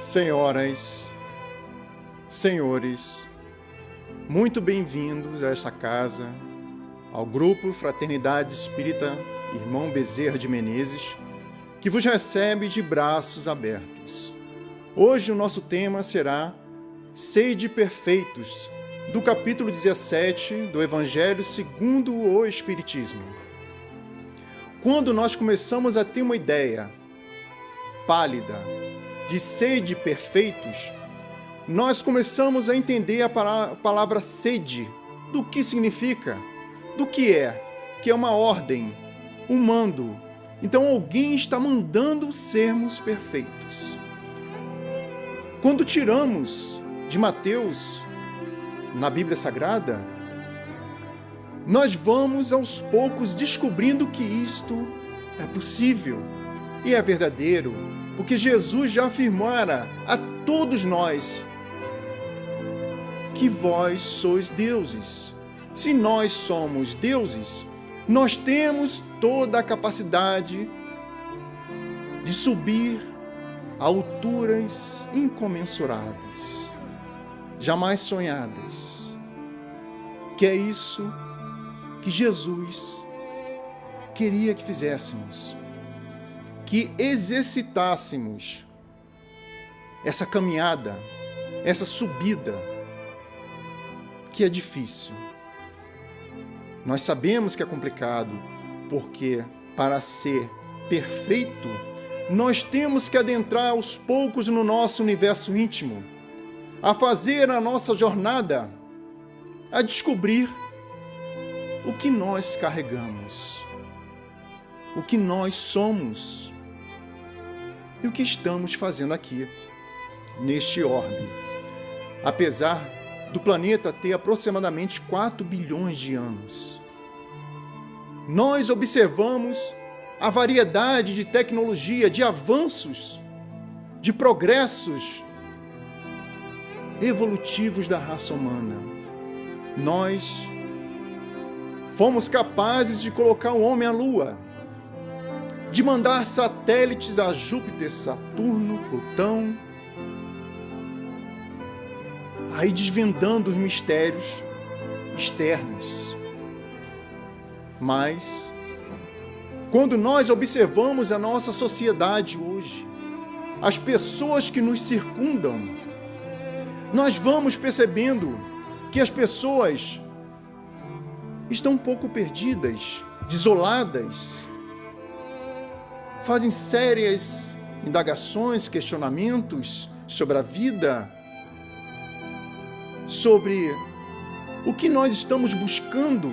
Senhoras, senhores, muito bem-vindos a esta casa, ao grupo Fraternidade Espírita Irmão Bezerra de Menezes, que vos recebe de braços abertos. Hoje o nosso tema será Sede Perfeitos, do capítulo 17 do Evangelho segundo o Espiritismo. Quando nós começamos a ter uma ideia pálida de sede perfeitos, nós começamos a entender a palavra sede, do que significa, do que é uma ordem, um mando. Então alguém está mandando sermos perfeitos. Quando tiramos de Mateus, na Bíblia Sagrada, nós vamos aos poucos descobrindo que isto é possível e é verdadeiro, porque Jesus já afirmara a todos nós que vós sois deuses. Se nós somos deuses, nós temos toda a capacidade de subir a alturas incomensuráveis, jamais sonhadas. Que é isso que Jesus queria que fizéssemos, que exercitássemos essa caminhada, essa subida, que é difícil. Nós sabemos que é complicado, porque para ser perfeito, nós temos que adentrar aos poucos no nosso universo íntimo, a fazer a nossa jornada, a descobrir o que nós carregamos, o que nós somos e o que estamos fazendo aqui, neste orbe. Apesar do planeta ter aproximadamente 4 bilhões de anos, nós observamos a variedade de tecnologia, de avanços, de progressos evolutivos da raça humana. Nós fomos capazes de colocar o homem à Lua, de mandar satélites a Júpiter, Saturno, Plutão, aí desvendando os mistérios externos. Mas, quando nós observamos a nossa sociedade hoje, as pessoas que nos circundam, nós vamos percebendo que as pessoas estão um pouco perdidas, desoladas, fazem sérias indagações, questionamentos sobre a vida, sobre o que nós estamos buscando.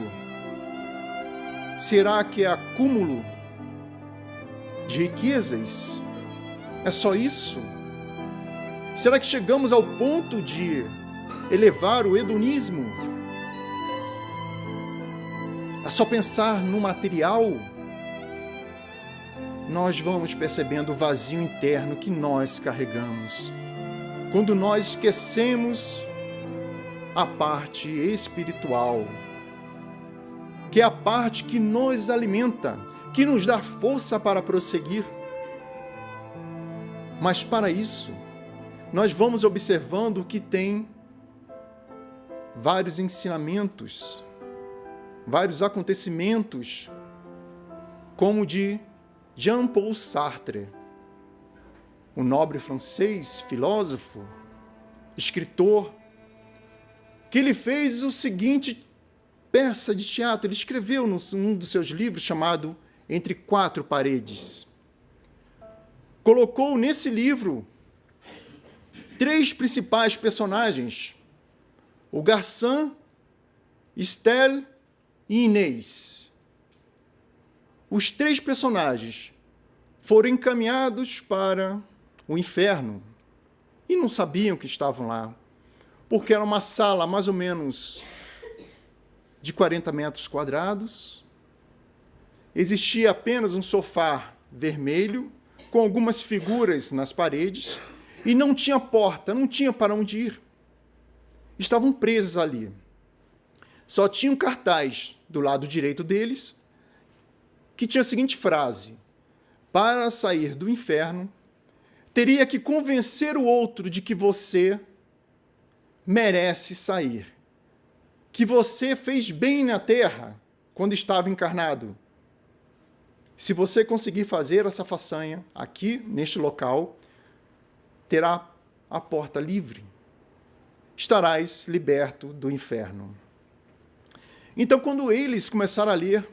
Será que é acúmulo de riquezas? É só isso? Será que chegamos ao ponto de elevar o hedonismo a só pensar no material? Nós vamos percebendo o vazio interno que nós carregamos quando nós esquecemos a parte espiritual, que é a parte que nos alimenta, que nos dá força para prosseguir. Mas para isso, nós vamos observando que tem vários ensinamentos, vários acontecimentos, como o de Jean-Paul Sartre, o nobre francês, filósofo, escritor, que ele fez o seguinte peça de teatro. Ele escreveu num dos seus livros chamado Entre Quatro Paredes. Colocou nesse livro 3 principais personagens: o Garçom, Estelle e Inês. Os 3 personagens foram encaminhados para o inferno e não sabiam que estavam lá, porque era uma sala mais ou menos de 40 metros quadrados. Existia apenas um sofá vermelho com algumas figuras nas paredes e não tinha porta, não tinha para onde ir. Estavam presos ali. Só tinha um cartaz do lado direito deles que tinha a seguinte frase: para sair do inferno, teria que convencer o outro de que você merece sair, que você fez bem na terra quando estava encarnado. Se você conseguir fazer essa façanha aqui, neste local, terá a porta livre. Estarás liberto do inferno. Então, quando eles começaram a ler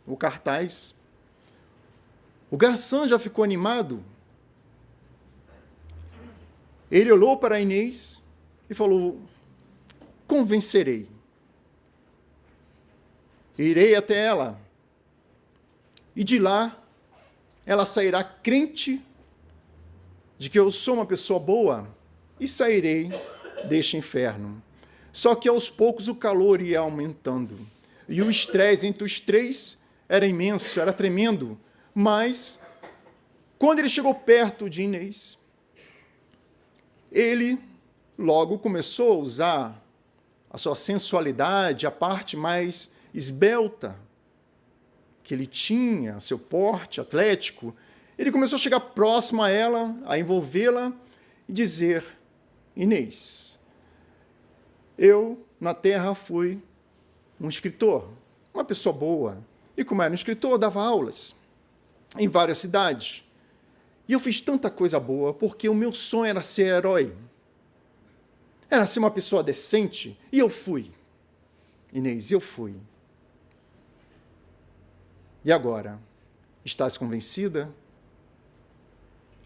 o cartaz, o garçom já ficou animado. Ele olhou para Inês e falou: convencerei. Irei até ela. E de lá, ela sairá crente de que eu sou uma pessoa boa e sairei deste inferno. Só que aos poucos o calor ia aumentando. E o estresse entre os três era imenso, era tremendo. Mas, quando ele chegou perto de Inês, ele logo começou a usar a sua sensualidade, a parte mais esbelta que ele tinha, seu porte atlético. Ele começou a chegar próximo a ela, a envolvê-la e dizer: Inês, eu na terra fui um escritor, uma pessoa boa. E como era um escritor, dava aulas em várias cidades. E eu fiz tanta coisa boa porque o meu sonho era ser herói. Era ser uma pessoa decente. E eu fui. Inês, eu fui. E agora? Estás convencida?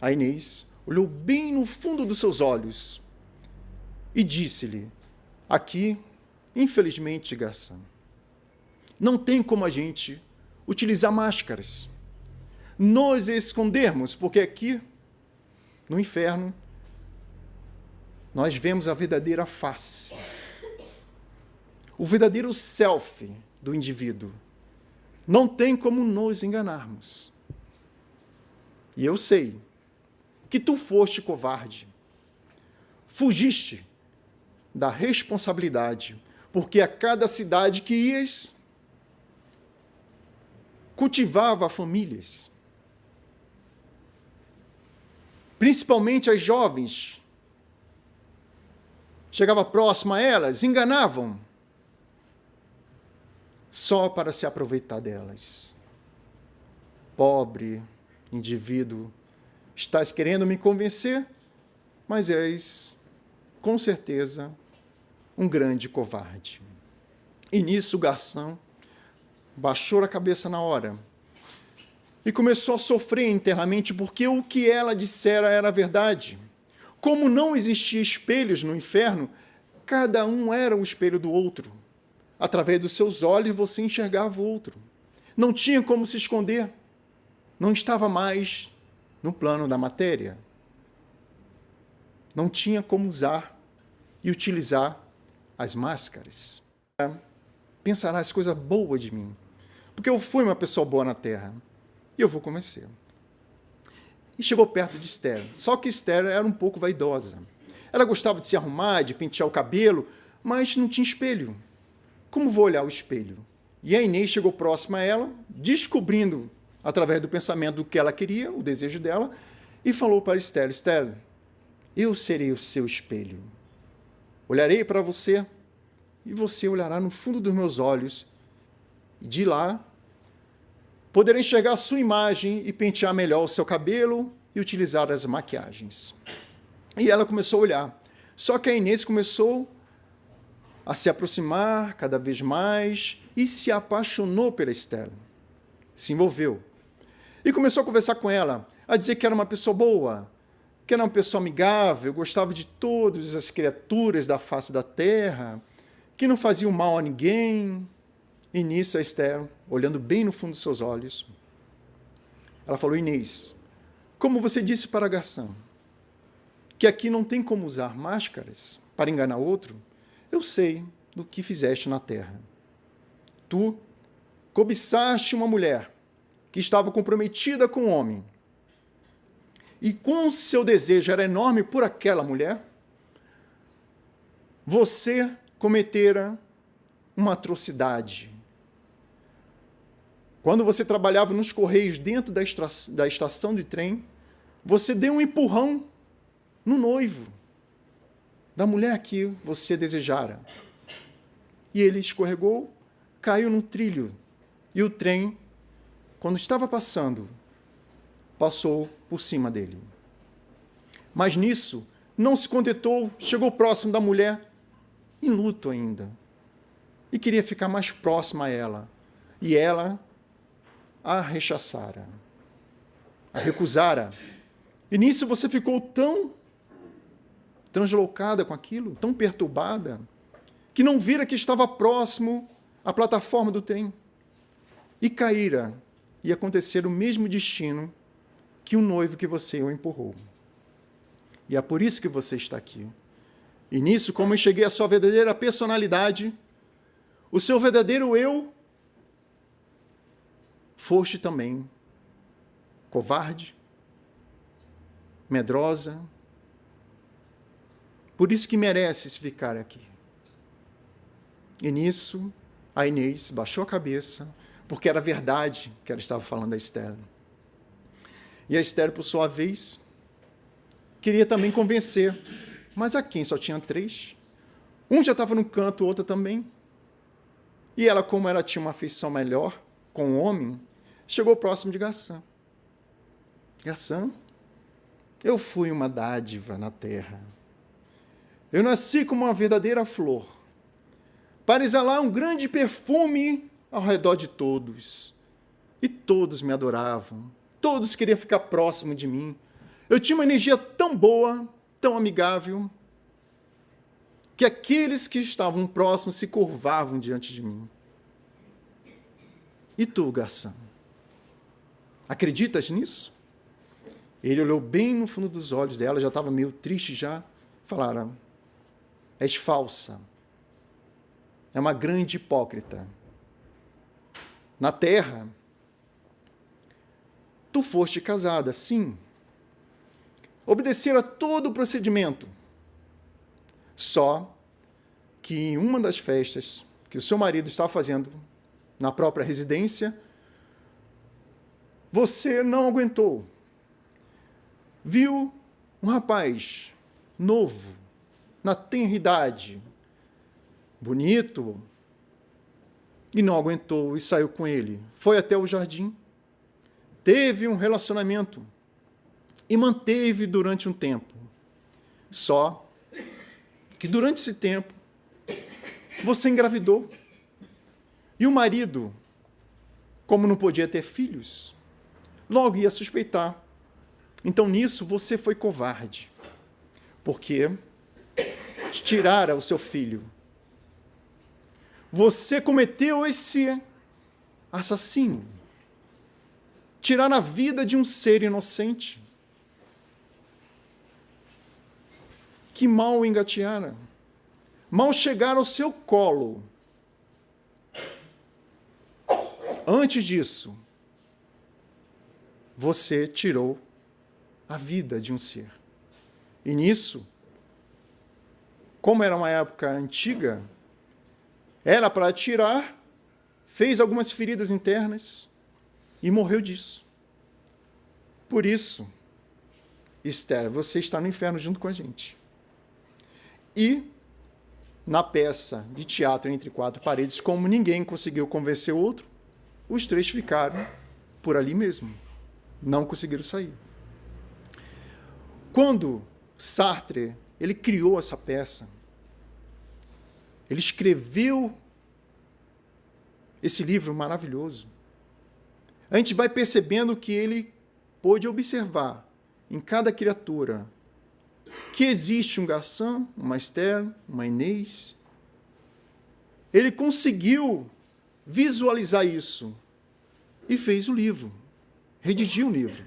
A Inês olhou bem no fundo dos seus olhos e disse-lhe: aqui, infelizmente, garçom, não tem como a gente utilizar máscaras. Nós escondermos, porque aqui, no inferno, nós vemos a verdadeira face, o verdadeiro self do indivíduo. Não tem como nos enganarmos. E eu sei que tu foste covarde, fugiste da responsabilidade, porque a cada cidade que ias, cultivava famílias. Principalmente as jovens. Chegava próximo a elas, enganavam, só para se aproveitar delas. Pobre indivíduo, estás querendo me convencer, mas és, com certeza, um grande covarde. E nisso o garçom baixou a cabeça na hora e começou a sofrer internamente, porque o que ela dissera era verdade. Como não existia espelhos no inferno, cada um era o espelho do outro. Através dos seus olhos você enxergava o outro. Não tinha como se esconder. Não estava mais no plano da matéria. Não tinha como usar e utilizar as máscaras. Pensarás coisa boa de mim, porque eu fui uma pessoa boa na terra. E eu vou convencer. E chegou perto de Esther. Só que Esther era um pouco vaidosa. Ela gostava de se arrumar, de pentear o cabelo, mas não tinha espelho. Como vou olhar o espelho? E a Inês chegou próxima a ela, descobrindo, através do pensamento, do que ela queria, o desejo dela, e falou para Esther: Esther, eu serei o seu espelho. Olharei para você, e você olhará no fundo dos meus olhos, e de lá poderei enxergar a sua imagem e pentear melhor o seu cabelo e utilizar as maquiagens. E ela começou a olhar. Só que a Inês começou a se aproximar cada vez mais e se apaixonou pela Esther. Se envolveu. E começou a conversar com ela, a dizer que era uma pessoa boa, que era uma pessoa amigável, gostava de todas as criaturas da face da terra, que não fazia mal a ninguém. E nisso a Esther, olhando bem no fundo dos seus olhos, ela falou: Inês, como você disse para a garçom, que aqui não tem como usar máscaras para enganar outro, eu sei do que fizeste na terra. Tu cobiçaste uma mulher que estava comprometida com um homem, e com seu desejo era enorme por aquela mulher, você cometera uma atrocidade. Quando você trabalhava nos Correios dentro da estação de trem, você deu um empurrão no noivo da mulher que você desejara. E ele escorregou, caiu no trilho. E o trem, quando estava passando, passou por cima dele. Mas nisso, não se contentou, chegou próximo da mulher, em luto ainda, e queria ficar mais próximo a ela. E ela a rechaçara, a recusara. E nisso você ficou tão translocada com aquilo, tão perturbada, que não vira que estava próximo à plataforma do trem. E caíra, e acontecer o mesmo destino que o noivo que você o empurrou. E é por isso que você está aqui. E nisso, como enxerguei a sua verdadeira personalidade, o seu verdadeiro eu, foste também covarde, medrosa. Por isso que mereces ficar aqui. E nisso, a Inês baixou a cabeça, porque era verdade que ela estava falando a Esther. E a Esther, por sua vez, queria também convencer, mas a quem só tinha 3. Um já estava no canto, o outro também. E ela, como ela tinha uma afeição melhor com o homem, chegou próximo de Gassã. Gassã, eu fui uma dádiva na terra. Eu nasci como uma verdadeira flor, para exalar um grande perfume ao redor de todos. E todos me adoravam, todos queriam ficar próximo de mim. Eu tinha uma energia tão boa, tão amigável, que aqueles que estavam próximos se curvavam diante de mim. E tu, Gassã, acreditas nisso? Ele olhou bem no fundo dos olhos dela, já estava meio triste já. Falaram, és falsa. É uma grande hipócrita. Na terra, tu foste casada, sim. Obedecer a todo o procedimento. Só que em uma das festas que o seu marido estava fazendo na própria residência, você não aguentou. Viu um rapaz novo, na tenra idade, bonito, e não aguentou e saiu com ele. Foi até o jardim, teve um relacionamento e manteve durante um tempo. Só que durante esse tempo, você engravidou. E o marido, como não podia ter filhos, logo ia suspeitar. Então, nisso, você foi covarde, porque tirara o seu filho. Você cometeu esse assassínio, tirar a vida de um ser inocente. Que mal engateara, mal chegar ao seu colo. Antes disso, você tirou a vida de um ser. E nisso, como era uma época antiga, era para atirar, fez algumas feridas internas e morreu disso. Por isso, Esther, você está no inferno junto com a gente. E, na peça de teatro Entre Quatro Paredes, como ninguém conseguiu convencer o outro, os 3 ficaram por ali mesmo. Não conseguiram sair. Quando Sartre ele criou essa peça, ele escreveu esse livro maravilhoso, a gente vai percebendo que ele pôde observar em cada criatura que existe um Gassã, uma Esther, uma Inês. Ele conseguiu visualizar isso e fez o livro, redigiu o livro.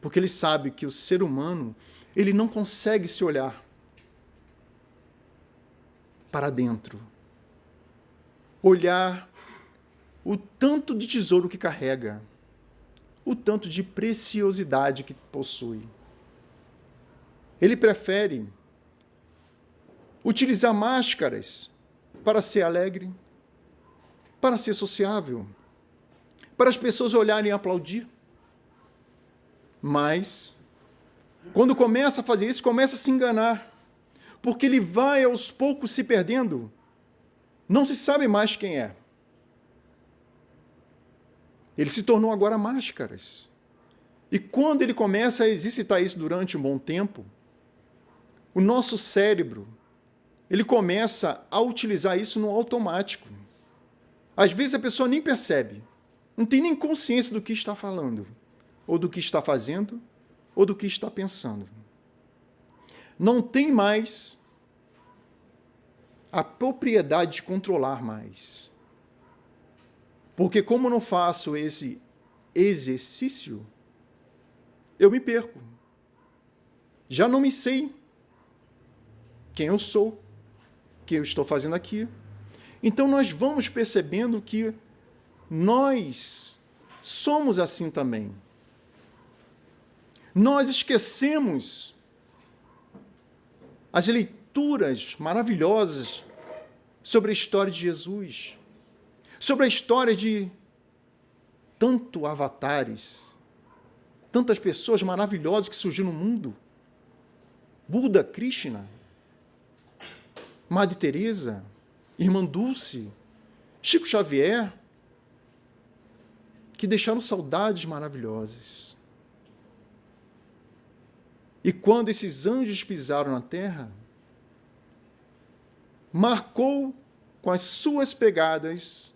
Porque ele sabe que o ser humano, ele não consegue se olhar para dentro, olhar o tanto de tesouro que carrega, o tanto de preciosidade que possui. Ele prefere utilizar máscaras para ser alegre, para ser sociável, para as pessoas olharem e aplaudir. Mas, quando começa a fazer isso, começa a se enganar. Porque ele vai aos poucos se perdendo. Não se sabe mais quem é. Ele se tornou agora máscaras. E quando ele começa a exercitar isso durante um bom tempo, o nosso cérebro, ele começa a utilizar isso no automático. Às vezes a pessoa nem percebe, não tem nem consciência do que está falando, ou do que está fazendo, ou do que está pensando. Não tem mais a propriedade de controlar mais. Porque como eu não faço esse exercício, eu me perco. Já não me sei quem eu sou, o que eu estou fazendo aqui. Então nós vamos percebendo que nós somos assim também. Nós esquecemos as leituras maravilhosas sobre a história de Jesus, sobre a história de tantos avatares, tantas pessoas maravilhosas que surgiram no mundo. Buda, Krishna, Madre Teresa, Irmã Dulce, Chico Xavier, que deixaram saudades maravilhosas. E quando esses anjos pisaram na terra, marcou com as suas pegadas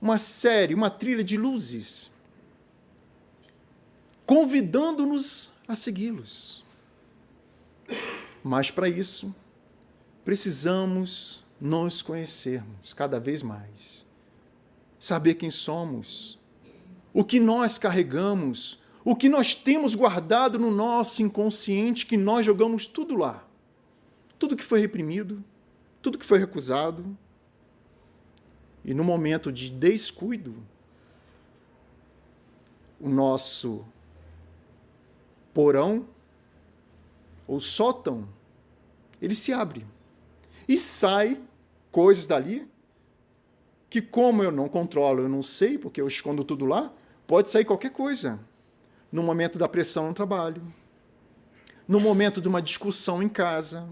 uma trilha de luzes, convidando-nos a segui-los. Mas para isso, precisamos nos conhecermos cada vez mais, saber quem somos, o que nós carregamos, o que nós temos guardado no nosso inconsciente, que nós jogamos tudo lá. Tudo que foi reprimido, tudo que foi recusado. E no momento de descuido, o nosso porão, ou sótão, ele se abre. E sai coisas dali que, como eu não controlo, eu não sei, porque eu escondo tudo lá, pode sair qualquer coisa. No momento da pressão no trabalho, no momento de uma discussão em casa,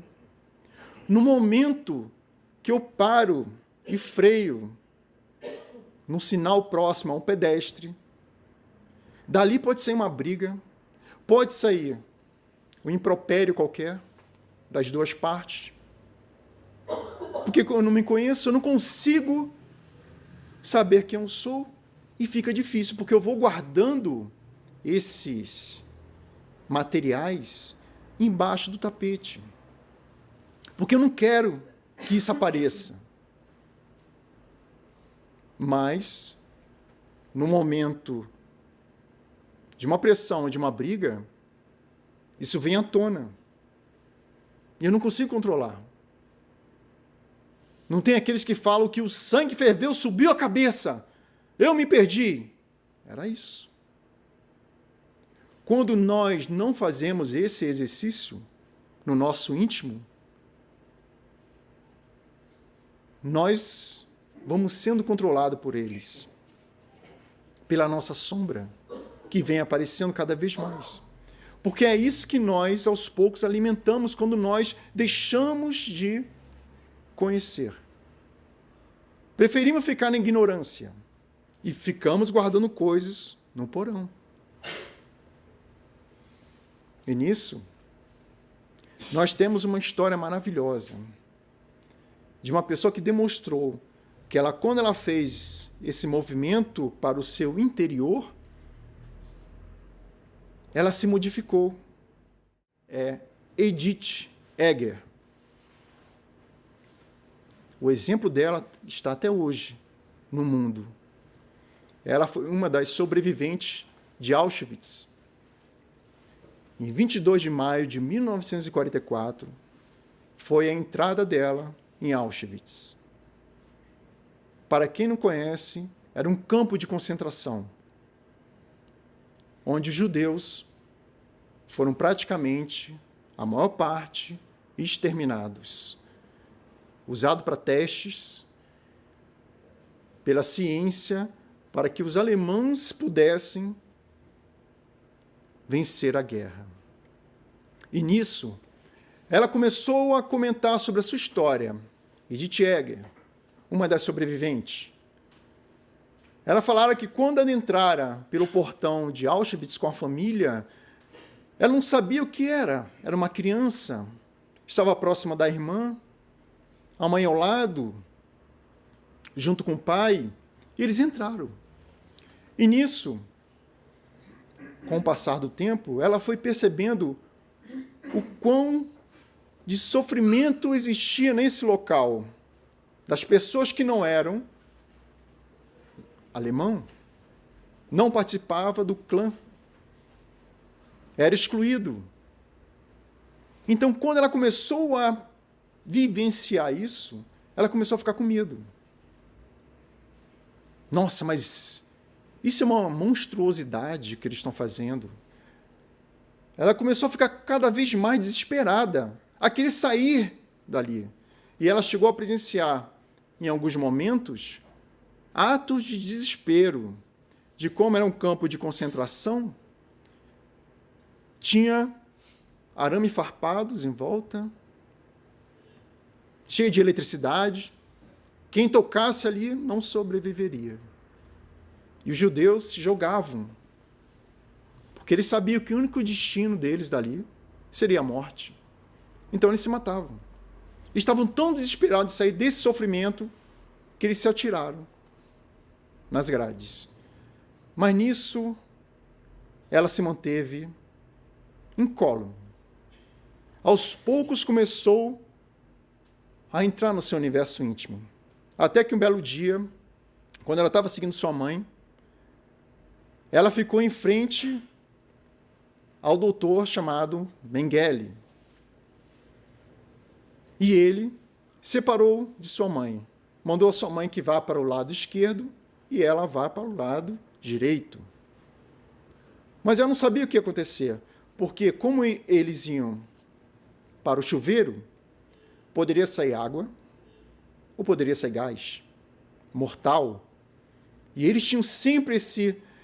no momento que eu paro e freio num sinal próximo a um pedestre. Dali pode sair uma briga, pode sair um impropério qualquer das duas partes. Porque eu não me conheço, eu não consigo saber quem eu sou e fica difícil, porque eu vou guardando esses materiais embaixo do tapete. Porque eu não quero que isso apareça. Mas, no momento de uma pressão, de uma briga, isso vem à tona. E eu não consigo controlar. Não tem aqueles que falam que o sangue ferveu, subiu a cabeça. Eu me perdi. Era isso. Quando nós não fazemos esse exercício no nosso íntimo, nós vamos sendo controlados por eles, pela nossa sombra, que vem aparecendo cada vez mais. Porque é isso que nós, aos poucos, alimentamos quando nós deixamos de conhecer. Preferimos ficar na ignorância e ficamos guardando coisas no porão. E nisso, nós temos uma história maravilhosa de uma pessoa que demonstrou que ela, quando ela fez esse movimento para o seu interior, ela se modificou. É Edith Eger. O exemplo dela está até hoje no mundo. Ela foi uma das sobreviventes de Auschwitz. Em 22 de maio de 1944, foi a entrada dela em Auschwitz. Para quem não conhece, era um campo de concentração, onde os judeus foram praticamente, a maior parte, exterminados. Usado para testes, pela ciência, para que os alemães pudessem vencer a guerra. E nisso, ela começou a comentar sobre a sua história. Edith Eger, uma das sobreviventes. Ela falara que quando ela entrara pelo portão de Auschwitz com a família, ela não sabia o que era. Era uma criança, estava próxima da irmã, a mãe ao lado, junto com o pai, e eles entraram. E nisso, com o passar do tempo, ela foi percebendo o quão de sofrimento existia nesse local, das pessoas que não eram alemão, não participava do clã, era excluído. Então, quando ela começou a vivenciar isso, ela começou a ficar com medo. Nossa, mas isso é uma monstruosidade que eles estão fazendo. Ela começou a ficar cada vez mais desesperada, a querer sair dali. E ela chegou a presenciar, em alguns momentos, atos de desespero, de como era um campo de concentração, tinha arame farpados em volta, cheio de eletricidade. Quem tocasse ali não sobreviveria. E os judeus se jogavam, porque eles sabiam que o único destino deles dali seria a morte. Então eles se matavam. Eles estavam tão desesperados de sair desse sofrimento que eles se atiraram nas grades. Mas nisso, ela se manteve incólume. Aos poucos começou a entrar no seu universo íntimo. Até que um belo dia, quando ela estava seguindo sua mãe, ela ficou em frente ao doutor chamado Mengele. E ele separou de sua mãe. Mandou a sua mãe que vá para o lado esquerdo e ela vá para o lado direito. Mas ela não sabia o que ia acontecer, porque como eles iam para o chuveiro, poderia sair água ou poderia sair gás mortal. E eles tinham sempre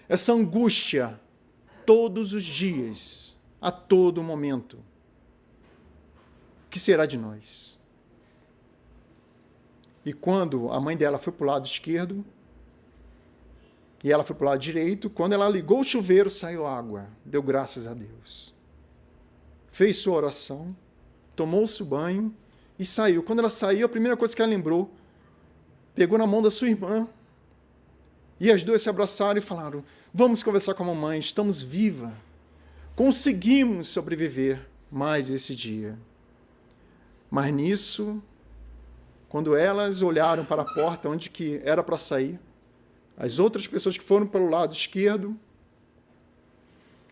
essa angústia todos os dias, a todo momento. O que será de nós? E quando a mãe dela foi para o lado esquerdo e ela foi para o lado direito, quando ela ligou o chuveiro, saiu água. Deu graças a Deus. Fez sua oração, tomou-se o banho e saiu. Quando ela saiu, a primeira coisa que ela lembrou, pegou na mão da sua irmã e as duas se abraçaram e falaram: vamos conversar com a mamãe, estamos vivas. Conseguimos sobreviver mais esse dia. Mas nisso, quando elas olharam para a porta onde que era para sair, as outras pessoas que foram para o lado esquerdo,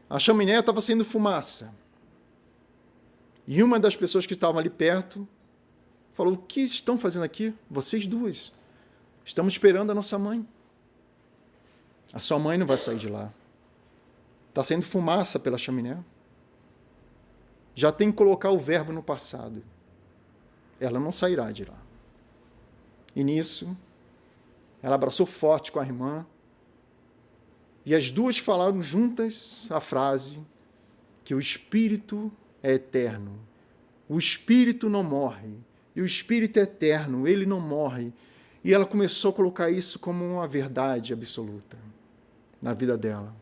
a chaminé estava saindo fumaça. E uma das pessoas que estavam ali perto falou: o que estão fazendo aqui? Vocês duas. Estamos esperando a nossa mãe. A sua mãe não vai sair de lá. Está saindo fumaça pela chaminé. Já tem que colocar o verbo no passado. Ela não sairá de lá. E nisso, ela abraçou forte com a irmã e as duas falaram juntas a frase que o Espírito é eterno. O Espírito não morre. E o Espírito é eterno, ele não morre. E ela começou a colocar isso como uma verdade absoluta na vida dela.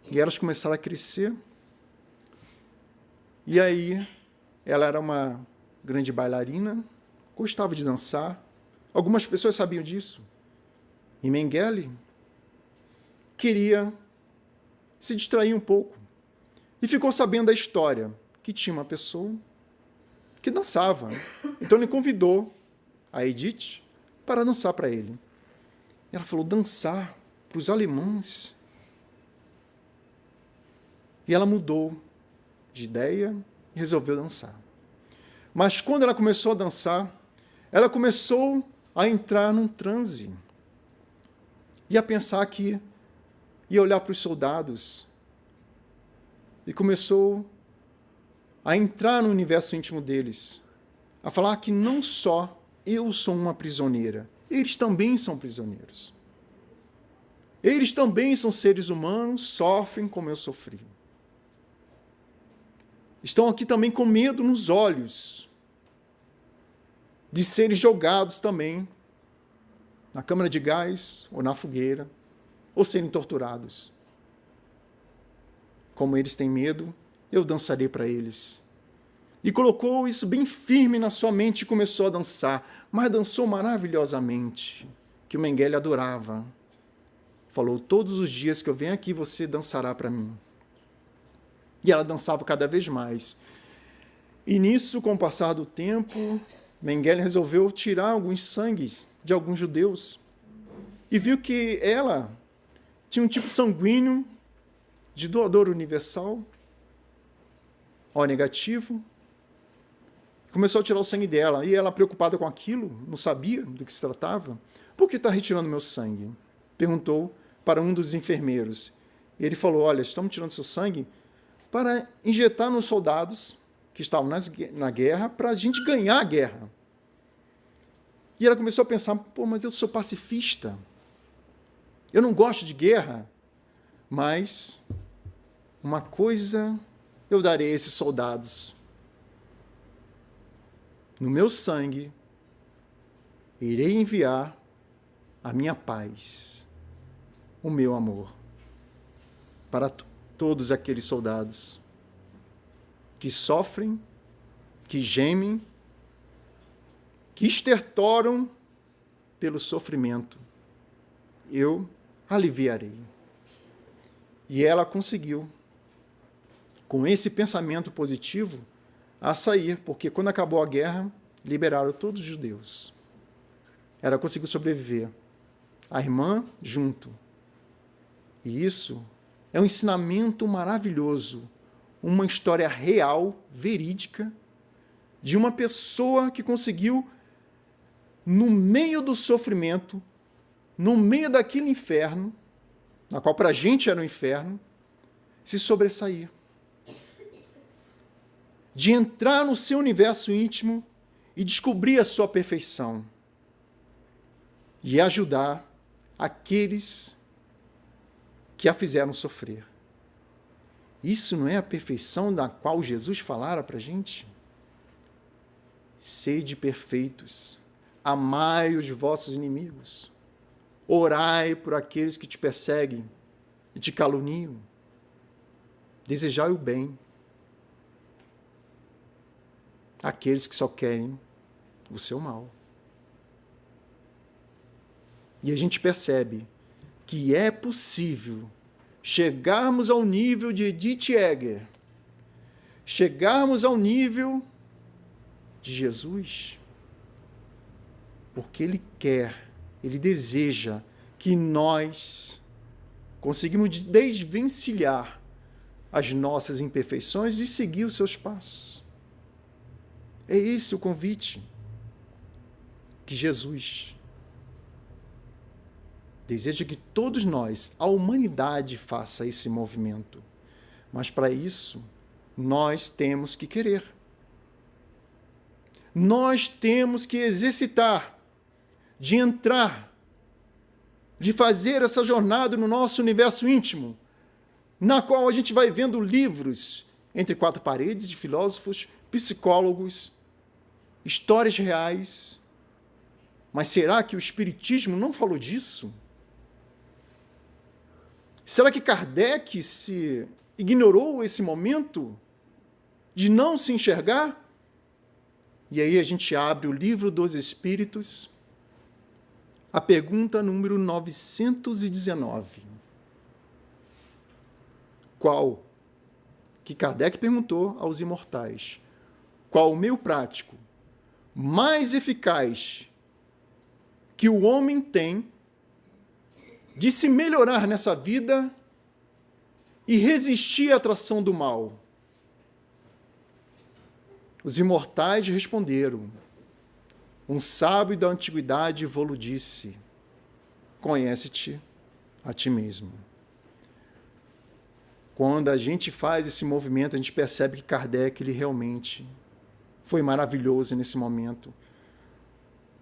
E elas começaram a crescer. E aí, ela era uma grande bailarina, gostava de dançar. Algumas pessoas sabiam disso. E Mengele queria se distrair um pouco. E ficou sabendo da história, que tinha uma pessoa que dançava. Então ele convidou a Edith para dançar para ele. Ela falou: dançar para os alemães? E ela mudou de ideia e resolveu dançar. Mas quando ela começou a dançar, ela começou a entrar num transe e a pensar que ia olhar para os soldados e começou a entrar no universo íntimo deles, a falar que não só eu sou uma prisioneira, eles também são prisioneiros. Eles também são seres humanos, sofrem como eu sofri. estão aqui também com medo nos olhos de serem jogados também na câmara de gás ou na fogueira, ou serem torturados. Como eles têm medo, eu dançarei para eles. E colocou isso bem firme na sua mente e começou a dançar, mas dançou maravilhosamente, que o Mengele adorava. Falou, todos os dias que eu venho aqui, você dançará para mim. E ela dançava cada vez mais. E nisso, com o passar do tempo, Mengele resolveu tirar alguns sangues de alguns judeus e viu que ela tinha um tipo sanguíneo de doador universal, O negativo. Começou a tirar o sangue dela, e ela, preocupada com aquilo, não sabia do que se tratava. Por que está retirando meu sangue? Perguntou para um dos enfermeiros. Ele falou, olha, estamos tirando seu sangue para injetar nos soldados que estavam na guerra, para a gente ganhar a guerra. E ela começou a pensar, pô, mas eu sou pacifista, eu não gosto de guerra, mas uma coisa eu darei a esses soldados. No meu sangue, irei enviar a minha paz, o meu amor, para todos aqueles soldados que sofrem, que gemem, que estertoram pelo sofrimento. Eu aliviarei. E ela conseguiu, com esse pensamento positivo, a sair, porque quando acabou a guerra, liberaram todos os judeus. Ela conseguiu sobreviver. A irmã junto. E isso é um ensinamento maravilhoso, uma história real, verídica, de uma pessoa que conseguiu, no meio do sofrimento, no meio daquele inferno, na qual para a gente era um inferno, se sobressair. De entrar no seu universo íntimo e descobrir a sua perfeição. E ajudar aqueles que a fizeram sofrer. Isso não é a perfeição da qual Jesus falara para a gente? Sede perfeitos, amai os vossos inimigos, orai por aqueles que te perseguem e te caluniam, desejai o bem àqueles que só querem o seu mal. E a gente percebe que é possível chegarmos ao nível de Edith Eger, chegarmos ao nível de Jesus, porque Ele quer, Ele deseja que nós conseguimos desvencilhar as nossas imperfeições e seguir os seus passos. É esse o convite que Jesus deseja que todos nós, a humanidade, faça esse movimento. Mas para isso, nós temos que querer. Nós temos que exercitar, de entrar, de fazer essa jornada no nosso universo íntimo, na qual a gente vai vendo livros entre quatro paredes de filósofos, psicólogos, histórias reais. Mas será que o Espiritismo não falou disso? Será que Kardec se ignorou esse momento de não se enxergar? E aí a gente abre o Livro dos Espíritos, a pergunta número 919. Qual? Que Kardec perguntou aos imortais. Qual o meio prático mais eficaz que o homem tem de se melhorar nessa vida e resistir à atração do mal? Os imortais responderam. Um sábio da antiguidade vô-lo disse: conhece-te a ti mesmo. Quando a gente faz esse movimento, a gente percebe que Kardec ele realmente foi maravilhoso nesse momento.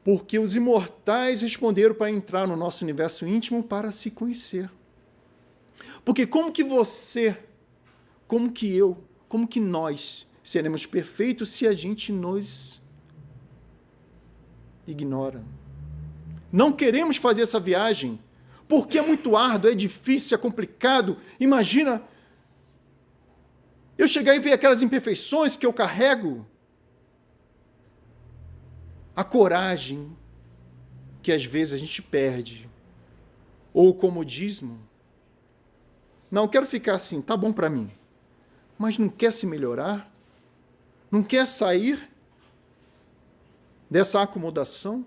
Porque os imortais responderam para entrar no nosso universo íntimo para se conhecer. Porque como que você, como que eu, como que nós seremos perfeitos se a gente nos ignora. Não queremos fazer essa viagem, porque é muito árduo, é difícil, é complicado. Imagina eu chegar e ver aquelas imperfeições que eu carrego. A coragem que às vezes a gente perde. Ou o comodismo. Não, quero ficar assim, tá bom para mim. Mas não quer se melhorar? Não quer sair dessa acomodação?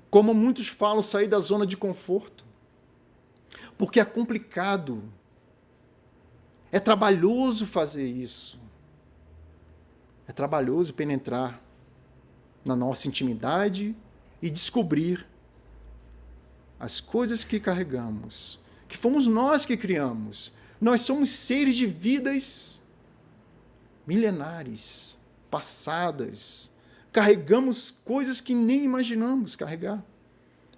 Como muitos falam, sair da zona de conforto. Porque é complicado. É trabalhoso fazer isso. É trabalhoso penetrar na nossa intimidade e descobrir as coisas que carregamos, que fomos nós que criamos. Nós somos seres de vidas milenares, passadas. Carregamos coisas que nem imaginamos carregar.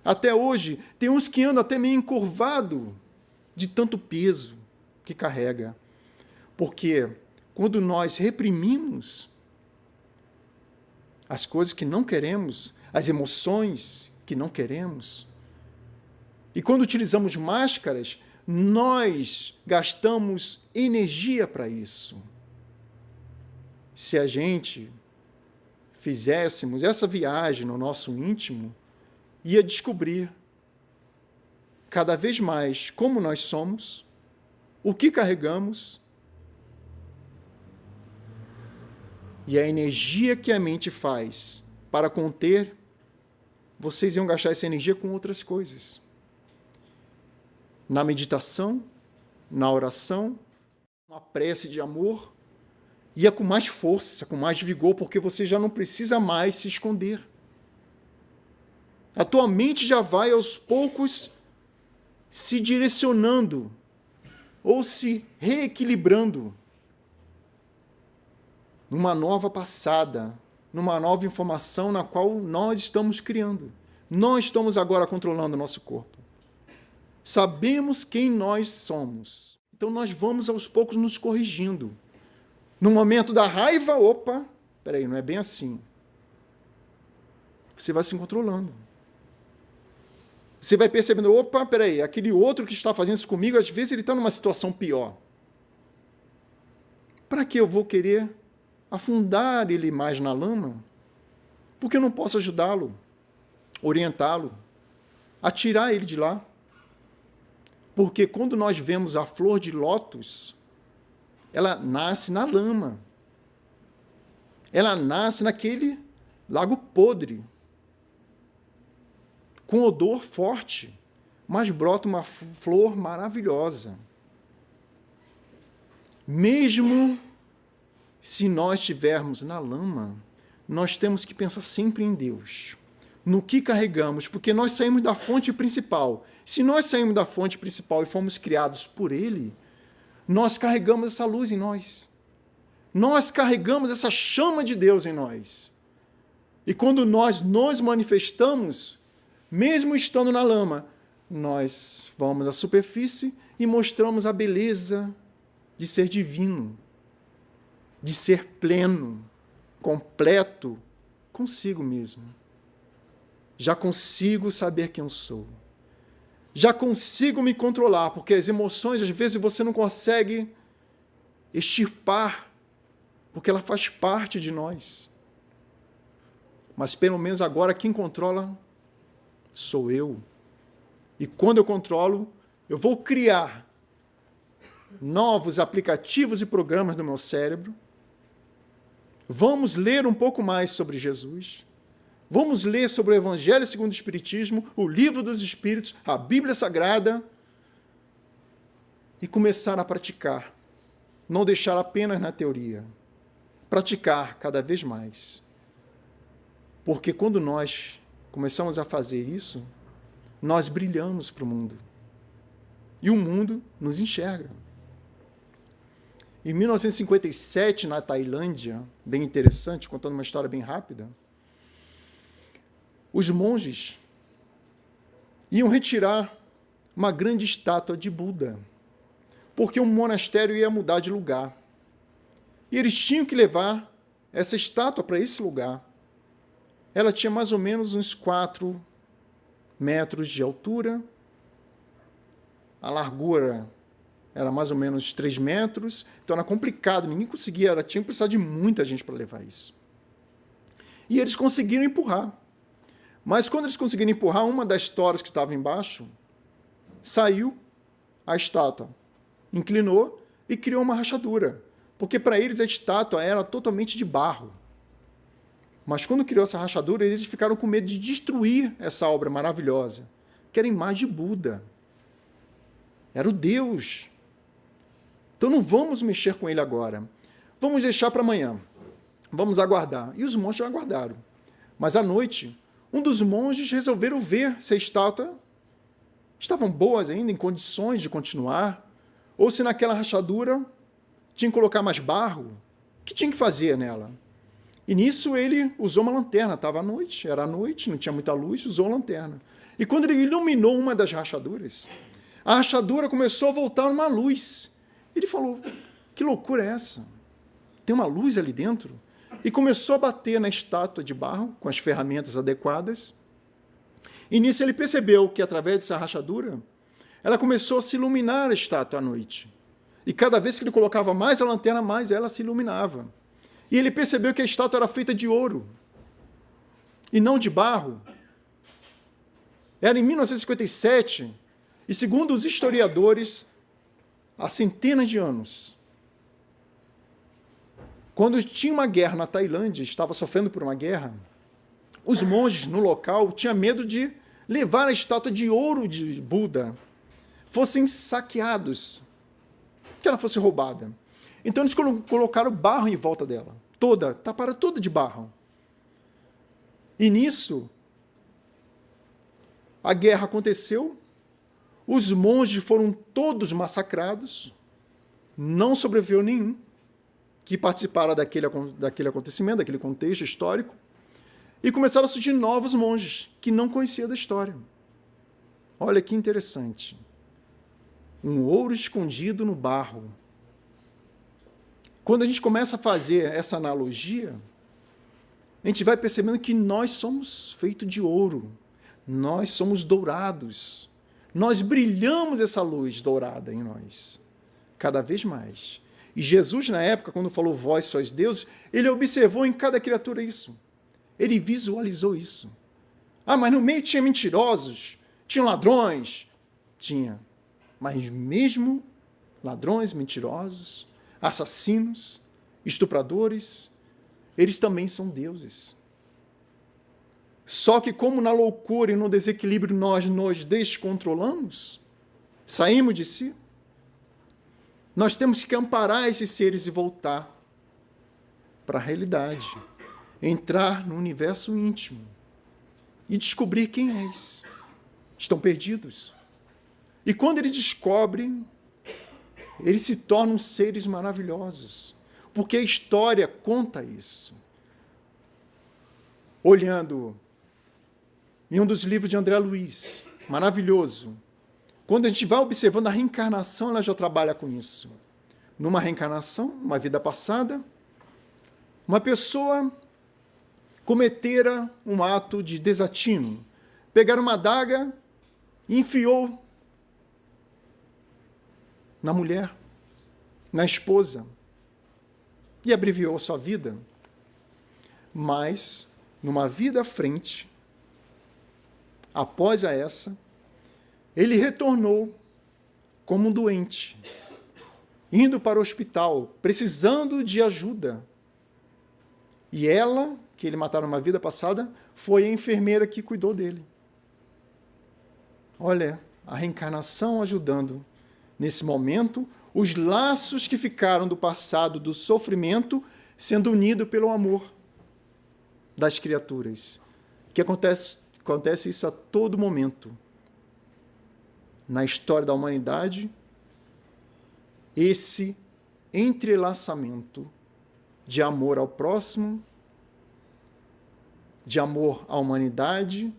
Até hoje, tem uns que andam até meio encurvado de tanto peso que carrega. Porque quando nós reprimimos as coisas que não queremos, as emoções que não queremos, e quando utilizamos máscaras, nós gastamos energia para isso. Se a gente fizéssemos essa viagem no nosso íntimo, ia descobrir cada vez mais como nós somos, o que carregamos e a energia que a mente faz para conter, vocês iam gastar essa energia com outras coisas. Na meditação, na oração, uma prece de amor, ia com mais força, com mais vigor, porque você já não precisa mais se esconder. A tua mente já vai aos poucos se direcionando ou se reequilibrando numa nova passada, numa nova informação na qual nós estamos criando. Nós estamos agora controlando o nosso corpo. Sabemos quem nós somos. Então nós vamos aos poucos nos corrigindo. No momento da raiva, opa, peraí, não é bem assim. Você vai se controlando. Você vai percebendo, opa, peraí, aquele outro que está fazendo isso comigo, às vezes ele está numa situação pior. Para que eu vou querer afundar ele mais na lama? Porque eu não posso ajudá-lo, orientá-lo, a tirar ele de lá. Porque quando nós vemos a flor de lótus, ela nasce na lama. Ela nasce naquele lago podre, com odor forte, mas brota uma flor maravilhosa. Mesmo se nós estivermos na lama, nós temos que pensar sempre em Deus, no que carregamos, porque nós saímos da fonte principal. Se nós saímos da fonte principal e fomos criados por Ele, nós carregamos essa luz em nós. Nós carregamos essa chama de Deus em nós. E quando nós nos manifestamos, mesmo estando na lama, nós vamos à superfície e mostramos a beleza de ser divino, de ser pleno, completo consigo mesmo. Já consigo saber quem eu sou. Já consigo me controlar, porque as emoções, às vezes, você não consegue extirpar, porque ela faz parte de nós. Mas, pelo menos agora, quem controla sou eu. E quando eu controlo, eu vou criar novos aplicativos e programas no meu cérebro. Vamos ler um pouco mais sobre Jesus. Vamos ler sobre o Evangelho segundo o Espiritismo, o Livro dos Espíritos, a Bíblia Sagrada e começar a praticar. Não deixar apenas na teoria. Praticar cada vez mais. Porque quando nós começamos a fazer isso, nós brilhamos para o mundo. E o mundo nos enxerga. Em 1957, na Tailândia, bem interessante, contando uma história bem rápida, os monges iam retirar uma grande estátua de Buda, porque o monastério ia mudar de lugar. E eles tinham que levar essa estátua para esse lugar. Ela tinha mais ou menos uns 4 metros de altura. A largura era mais ou menos 3 metros. Então era complicado, ninguém conseguia, tinha que precisar de muita gente para levar isso. E eles conseguiram empurrar. Mas quando eles conseguiram empurrar, uma das toras que estava embaixo saiu a estátua, inclinou e criou uma rachadura. Porque para eles a estátua era totalmente de barro. Mas quando criou essa rachadura, eles ficaram com medo de destruir essa obra maravilhosa, que era a imagem de Buda. Era o Deus. Então não vamos mexer com ele agora. Vamos deixar para amanhã. Vamos aguardar. E os monges aguardaram. Mas à noite, um dos monges resolveram ver se a estátua estavam boas ainda, em condições de continuar, ou se naquela rachadura tinha que colocar mais barro. O que tinha que fazer nela? E nisso ele usou uma lanterna. Estava à noite, era à noite, não tinha muita luz, usou uma lanterna. E quando ele iluminou uma das rachaduras, a rachadura começou a voltar uma luz. Ele falou, que loucura é essa? Tem uma luz ali dentro? E começou a bater na estátua de barro, com as ferramentas adequadas. E nisso ele percebeu que, através dessa rachadura, ela começou a se iluminar a estátua à noite. E cada vez que ele colocava mais a lanterna, mais ela se iluminava. E ele percebeu que a estátua era feita de ouro, e não de barro. Era em 1957, e segundo os historiadores, há centenas de anos, quando tinha uma guerra na Tailândia, estava sofrendo por uma guerra, os monges no local tinham medo de levar a estátua de ouro de Buda, fossem saqueados, que ela fosse roubada. Então eles colocaram barro em volta dela, taparam toda de barro. E nisso, a guerra aconteceu, os monges foram todos massacrados, não sobreviveu nenhum que participara daquele acontecimento, daquele contexto histórico, e começaram a surgir novos monges que não conheciam da história. Olha que interessante. Um ouro escondido no barro. Quando a gente começa a fazer essa analogia, a gente vai percebendo que nós somos feitos de ouro, nós somos dourados, nós brilhamos essa luz dourada em nós, cada vez mais. E Jesus, na época, quando falou vós sois deuses, ele observou em cada criatura isso. Ele visualizou isso. Ah, mas no meio tinha mentirosos, tinha ladrões. Tinha. Mas mesmo ladrões, mentirosos, assassinos, estupradores, eles também são deuses. Só que como na loucura e no desequilíbrio nós nos descontrolamos, saímos de si, nós temos que amparar esses seres e voltar para a realidade, entrar no universo íntimo e descobrir quem és. Estão perdidos. E quando eles descobrem, eles se tornam seres maravilhosos, porque a história conta isso. Olhando em um dos livros de André Luiz, maravilhoso, quando a gente vai observando a reencarnação, ela já trabalha com isso. Numa reencarnação, uma vida passada, uma pessoa cometera um ato de desatino, pegaram uma adaga e enfiou na mulher, na esposa, e abreviou a sua vida. Mas, numa vida à frente, após essa, ele retornou como um doente, indo para o hospital, precisando de ajuda. E ela, que ele mataram numa vida passada, foi a enfermeira que cuidou dele. Olha, a reencarnação ajudando. Nesse momento, os laços que ficaram do passado, do sofrimento, sendo unidos pelo amor das criaturas. Que acontece isso a todo momento. Na história da humanidade, esse entrelaçamento de amor ao próximo, de amor à humanidade,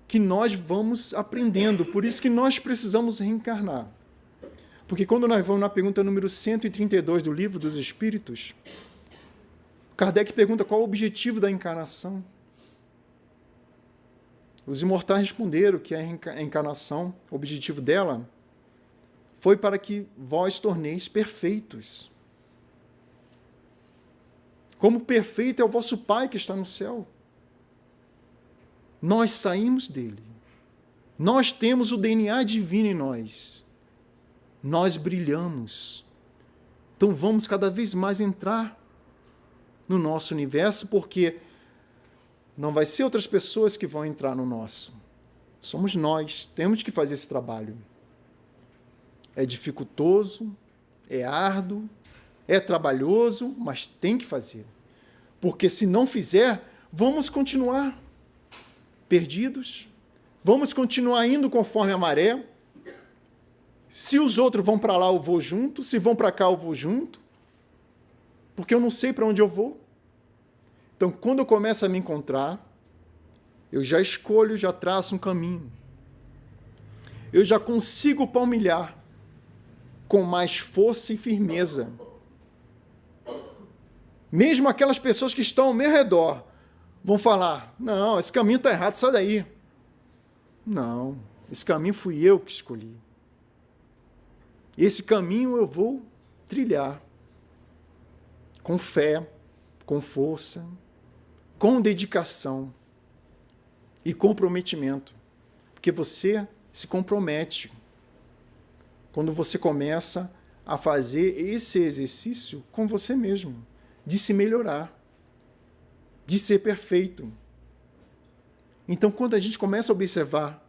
que nós vamos aprendendo. Por isso que nós precisamos reencarnar. Porque quando nós vamos na pergunta número 132 do Livro dos Espíritos, Kardec pergunta qual o objetivo da encarnação. Os imortais responderam que a encarnação, o objetivo dela, foi para que vós torneis perfeitos. Como perfeito é o vosso Pai que está no céu. Nós saímos dele. Nós temos o DNA divino em nós. Nós brilhamos. Então vamos cada vez mais entrar no nosso universo, porque não vai ser outras pessoas que vão entrar no nosso. Somos nós. Temos que fazer esse trabalho. É dificultoso, é árduo, é trabalhoso, mas tem que fazer. Porque se não fizer, vamos continuar perdidos, vamos continuar indo conforme a maré. Se os outros vão para lá, eu vou junto. Se vão para cá, eu vou junto. Porque eu não sei para onde eu vou. Então, quando eu começo a me encontrar, eu já escolho, já traço um caminho. Eu já consigo palmilhar com mais força e firmeza. Mesmo aquelas pessoas que estão ao meu redor vão falar, não, esse caminho está errado, sai daí. Não, esse caminho fui eu que escolhi. Esse caminho eu vou trilhar com fé, com força, com dedicação e comprometimento. Porque você se compromete quando você começa a fazer esse exercício com você mesmo, de se melhorar, de ser perfeito. Então, quando a gente começa a observar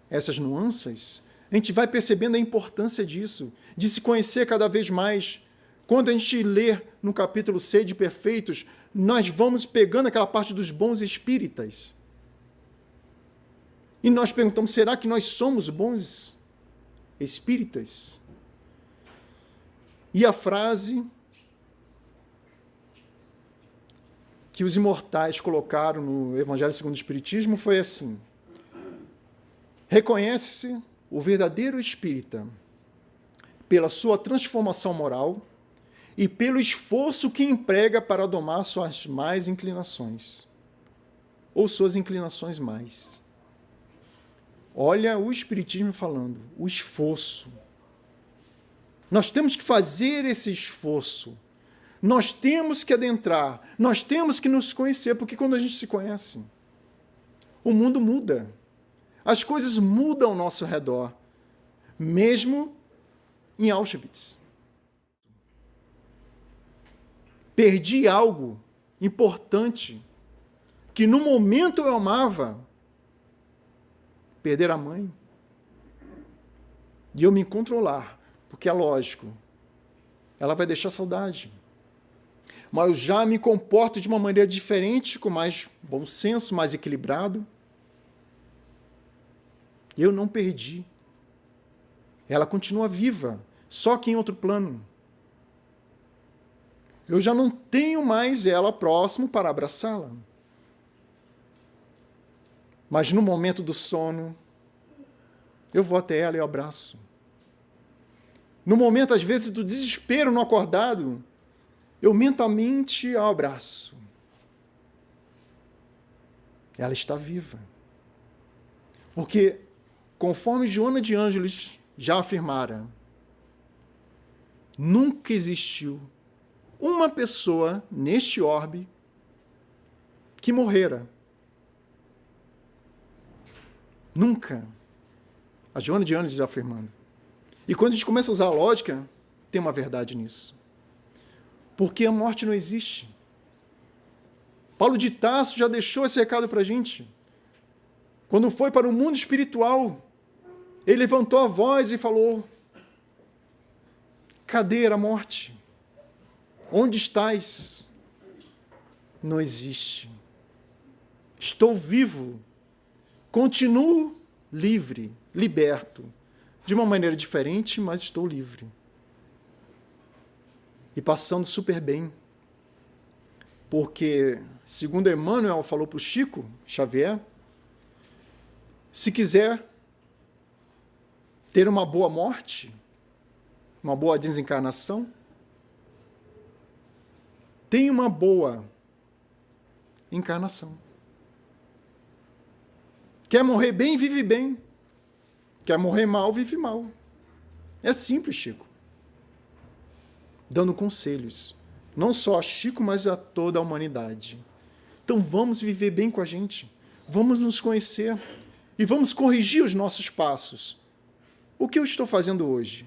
essas nuances, a gente vai percebendo a importância disso, de se conhecer cada vez mais. Quando a gente lê no capítulo 6 de Perfeitos, nós vamos pegando aquela parte dos bons espíritas. E nós perguntamos, será que nós somos bons espíritas? E a frase que os imortais colocaram no Evangelho segundo o Espiritismo foi assim: reconhece-se o verdadeiro espírita pela sua transformação moral e pelo esforço que emprega para domar suas más inclinações, ou suas inclinações mais. Olha o Espiritismo falando, o esforço. Nós temos que fazer esse esforço. Nós temos que adentrar, nós temos que nos conhecer, porque quando a gente se conhece, o mundo muda. As coisas mudam ao nosso redor, mesmo em Auschwitz. Perdi algo importante, que no momento eu amava, perder a mãe. E eu me controlar, porque é lógico, ela vai deixar saudade. Mas eu já me comporto de uma maneira diferente, com mais bom senso, mais equilibrado. Eu não perdi. Ela continua viva, só que em outro plano. Eu já não tenho mais ela próximo para abraçá-la. Mas no momento do sono, eu vou até ela e eu abraço. No momento, às vezes, do desespero no acordado, eu mentalmente a abraço. Ela está viva. Porque, conforme Joana de Ângeles já afirmara, nunca existiu uma pessoa neste orbe que morrera. Nunca. A Joana de Ângeles afirmando. E quando a gente começa a usar a lógica, tem uma verdade nisso. Porque a morte não existe. Paulo de Tarso já deixou esse recado para a gente. Quando foi para o mundo espiritual, ele levantou a voz e falou: cadê a morte? Onde estás? Não existe. Estou vivo. Continuo livre, liberto. De uma maneira diferente, mas estou livre. E passando super bem. Porque, segundo Emmanuel falou para o Chico Xavier, se quiser ter uma boa morte, uma boa desencarnação. Tenha uma boa encarnação. Quer morrer bem, vive bem. Quer morrer mal, vive mal. É simples, Chico. Dando conselhos. Não só a Chico, mas a toda a humanidade. Então vamos viver bem com a gente. Vamos nos conhecer. E vamos corrigir os nossos passos. O que eu estou fazendo hoje?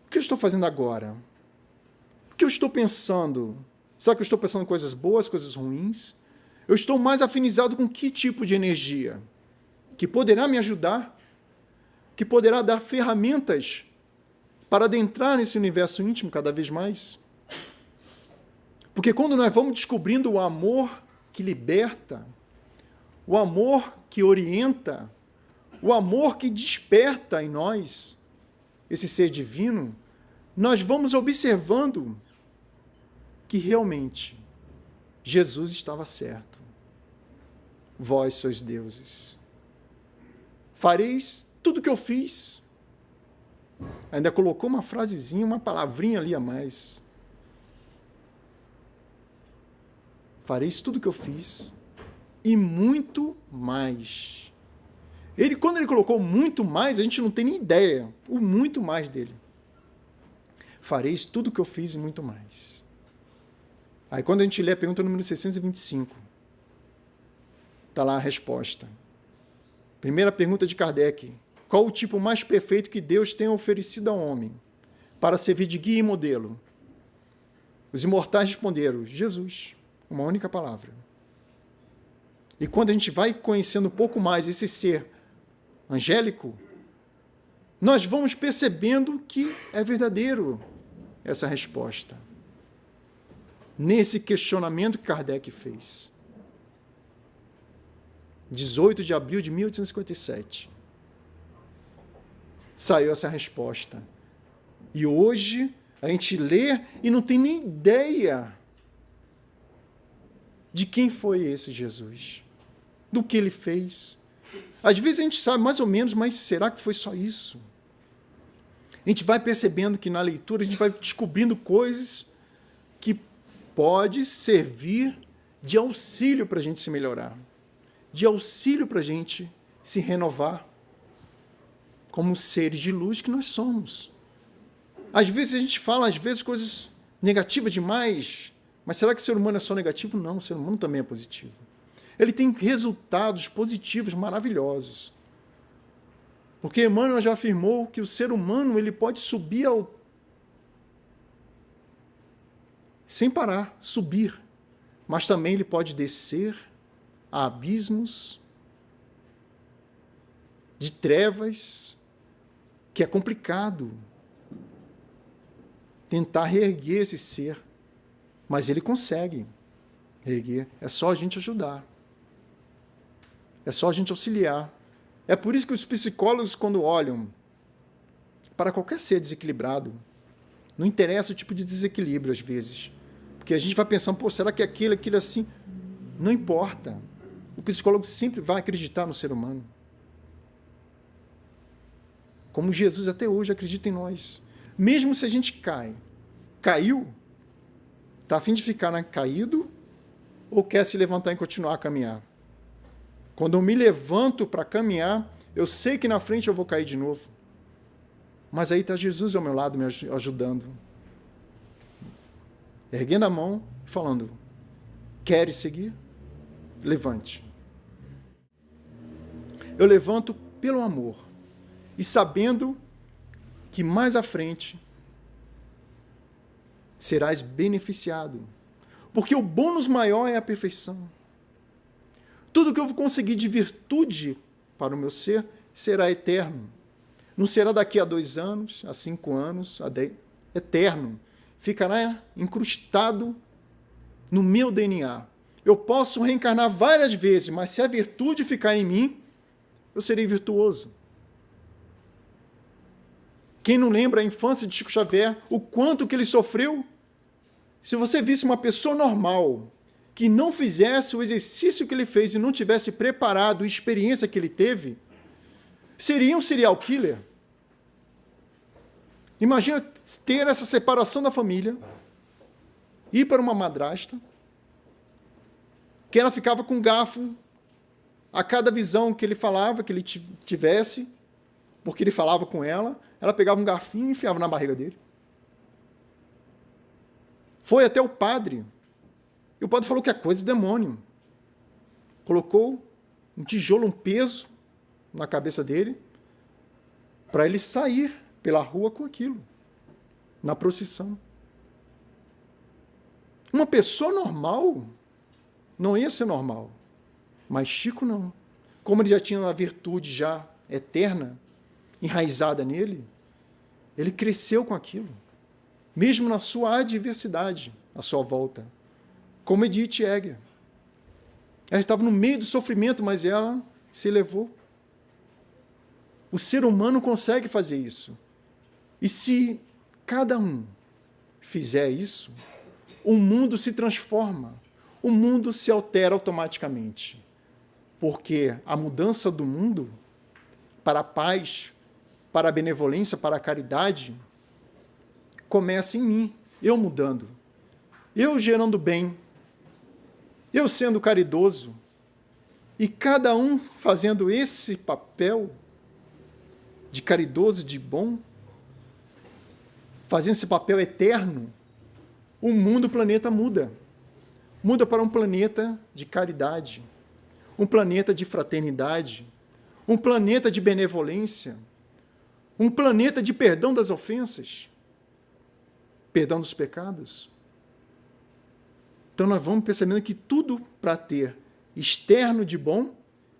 O que eu estou fazendo agora? O que eu estou pensando? Será que eu estou pensando em coisas boas, coisas ruins? Eu estou mais afinizado com que tipo de energia? Que poderá me ajudar? Que poderá dar ferramentas para adentrar nesse universo íntimo cada vez mais? Porque quando nós vamos descobrindo o amor que liberta, o amor que orienta, o amor que desperta em nós, esse ser divino, nós vamos observando que realmente Jesus estava certo. Vós sois deuses. Fareis tudo o que eu fiz. Ainda colocou uma frasezinha, uma palavrinha ali a mais. Fareis tudo o que eu fiz e muito mais. Quando ele colocou muito mais, a gente não tem nem ideia. O muito mais dele. Fareis tudo o que eu fiz e muito mais. Aí quando a gente lê a pergunta número 625, está lá a resposta. Primeira pergunta de Kardec. Qual o tipo mais perfeito que Deus tem oferecido ao homem para servir de guia e modelo? Os imortais responderam, Jesus. Uma única palavra. E quando a gente vai conhecendo um pouco mais esse ser angélico, nós vamos percebendo que é verdadeiro essa resposta. Nesse questionamento que Kardec fez. 18 de abril de 1857. Saiu essa resposta. E hoje a gente lê e não tem nem ideia de quem foi esse Jesus, do que ele fez. Às vezes a gente sabe mais ou menos, mas será que foi só isso? A gente vai percebendo que na leitura a gente vai descobrindo coisas que pode servir de auxílio para a gente se melhorar, de auxílio para a gente se renovar como seres de luz que nós somos. Às vezes a gente fala, coisas negativas demais, mas será que o ser humano é só negativo? Não, o ser humano também é positivo. Ele tem resultados positivos maravilhosos. Porque Emmanuel já afirmou que o ser humano ele pode subir sem parar, subir. Mas também ele pode descer a abismos de trevas, que é complicado tentar reerguer esse ser. Mas ele consegue reerguer. É só a gente ajudar. É só a gente auxiliar. É por isso que os psicólogos, quando olham para qualquer ser desequilibrado, não interessa o tipo de desequilíbrio, às vezes. Porque a gente vai pensando, pô, será que aquilo assim? Não importa. O psicólogo sempre vai acreditar no ser humano. Como Jesus até hoje acredita em nós. Mesmo se a gente caiu, está a fim de ficar caído ou quer se levantar e continuar a caminhar? Quando eu me levanto para caminhar, eu sei que na frente eu vou cair de novo. Mas aí está Jesus ao meu lado me ajudando. Erguendo a mão e falando, queres seguir? Levante. Eu levanto pelo amor e sabendo que mais à frente serás beneficiado. Porque o bônus maior é a perfeição. Tudo que eu vou conseguir de virtude para o meu ser será eterno. Não será daqui a 2 anos, a 5 anos, a 10. Eterno. Ficará incrustado no meu DNA. Eu posso reencarnar várias vezes, mas se a virtude ficar em mim, eu serei virtuoso. Quem não lembra a infância de Chico Xavier, o quanto que ele sofreu? Se você visse uma pessoa normal que não fizesse o exercício que ele fez e não tivesse preparado a experiência que ele teve, seria um serial killer. Imagina ter essa separação da família, ir para uma madrasta, que ela ficava com um garfo a cada visão que ele falava, que ele tivesse, porque ele falava com ela pegava um garfinho e enfiava na barriga dele. Foi até o padre, e o padre falou que é coisa de demônio. Colocou um tijolo, um peso na cabeça dele, para ele sair pela rua com aquilo, na procissão. Uma pessoa normal não ia ser normal, mas Chico não. Como ele já tinha uma virtude já eterna, enraizada nele, ele cresceu com aquilo, mesmo na sua adversidade, à sua volta. Como Edith Egger. Ela estava no meio do sofrimento, mas ela se elevou. O ser humano consegue fazer isso. E se cada um fizer isso, o mundo se transforma, o mundo se altera automaticamente. Porque a mudança do mundo para a paz, para a benevolência, para a caridade, começa em mim, eu mudando, eu gerando bem, eu sendo caridoso, e cada um fazendo esse papel de caridoso, de bom, fazendo esse papel eterno, o mundo, o planeta muda. Muda para um planeta de caridade, um planeta de fraternidade, um planeta de benevolência, um planeta de perdão das ofensas, perdão dos pecados. Então nós vamos percebendo que tudo para ter externo de bom,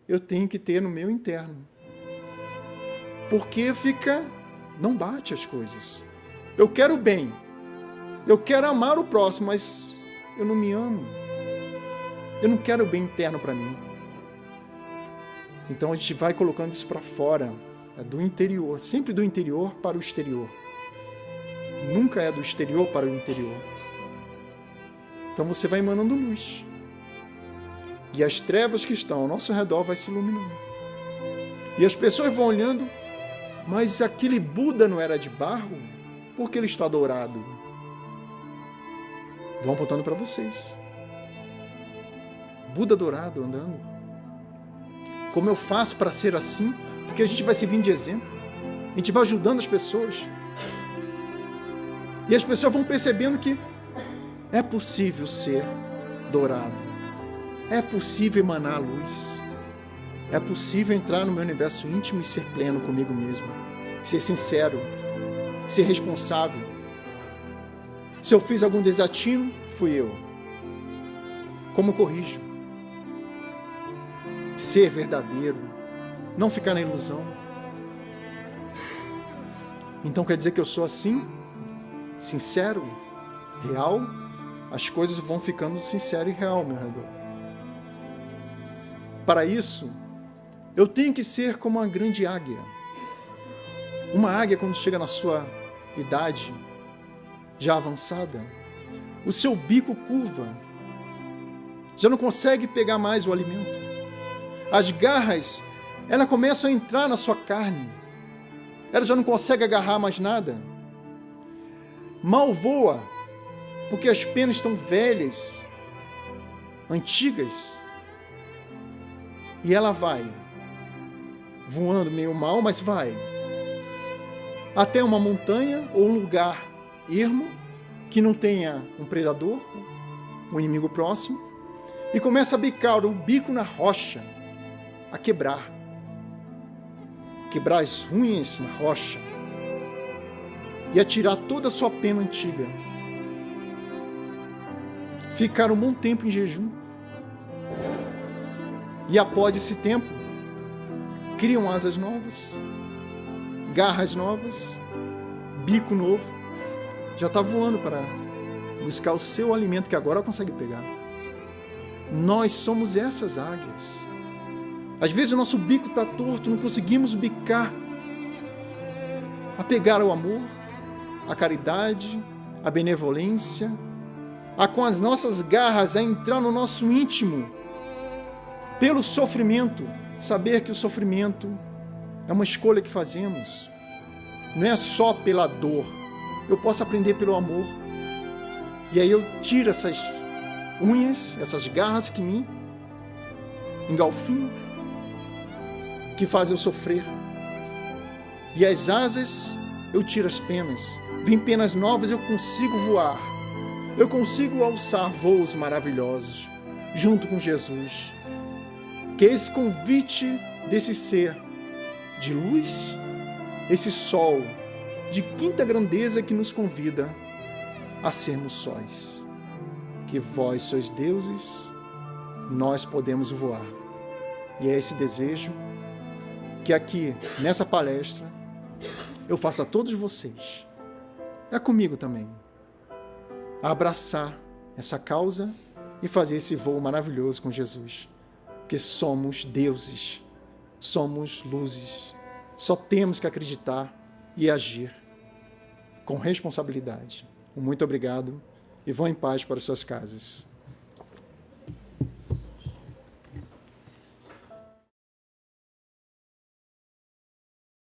eu tenho que ter no meu interno. Porque não bate as coisas. Eu quero o bem, eu quero amar o próximo, mas eu não me amo. Eu não quero o bem interno para mim. Então a gente vai colocando isso para fora, é do interior, sempre do interior para o exterior. Nunca é do exterior para o interior. Então você vai emanando luz. E as trevas que estão ao nosso redor vai se iluminando. E as pessoas vão olhando, mas aquele Buda não era de barro? Por que ele está dourado? Vão apontando para vocês. Buda dourado andando. Como eu faço para ser assim? Porque a gente vai servindo de exemplo. A gente vai ajudando as pessoas. E as pessoas vão percebendo que é possível ser dourado. É possível emanar luz. É possível entrar no meu universo íntimo e ser pleno comigo mesmo. Ser sincero. Ser responsável. Se eu fiz algum desatino, fui eu. Como corrijo? Ser verdadeiro. Não ficar na ilusão. Então quer dizer que eu sou assim? Sincero? Real? As coisas vão ficando sincero e real ao meu redor. Para isso, eu tenho que ser como uma grande águia. Uma águia, quando chega na sua idade já avançada, o seu bico curva, já não consegue pegar mais o alimento. As garras, elas começam a entrar na sua carne. Ela já não consegue agarrar mais nada. Mal voa, porque as penas estão velhas, antigas. E ela vai, voando meio mal, mas vai. Até uma montanha ou um lugar ermo, que não tenha um predador, um inimigo próximo, e começa a bicar o bico na rocha, a quebrar. Quebrar as unhas na rocha e a tirar toda a sua pena antiga. Ficar um bom tempo em jejum. E após esse tempo, criam asas novas, garras novas, bico novo, já está voando para buscar o seu alimento que agora consegue pegar. Nós somos essas águias. Às vezes o nosso bico está torto, não conseguimos bicar a pegar o amor, a caridade, a benevolência, a com as nossas garras a entrar no nosso íntimo, pelo sofrimento, saber que o sofrimento é uma escolha que fazemos. não é só pela dor, eu posso aprender pelo amor. E aí eu tiro essas unhas, essas garras que me engalfinham, que fazem eu sofrer. E as asas, eu tiro as penas. Vem penas novas, eu consigo voar. Eu consigo alçar voos maravilhosos, junto com Jesus. Que é esse convite desse ser de luz, esse sol de quinta grandeza que nos convida a sermos sóis. Que vós sois deuses, nós podemos voar. E é esse desejo que aqui, nessa palestra, eu faço a todos vocês, é comigo também, a abraçar essa causa e fazer esse voo maravilhoso com Jesus. Porque somos deuses, somos luzes, só temos que acreditar e agir com responsabilidade. Muito obrigado e vão em paz para suas casas.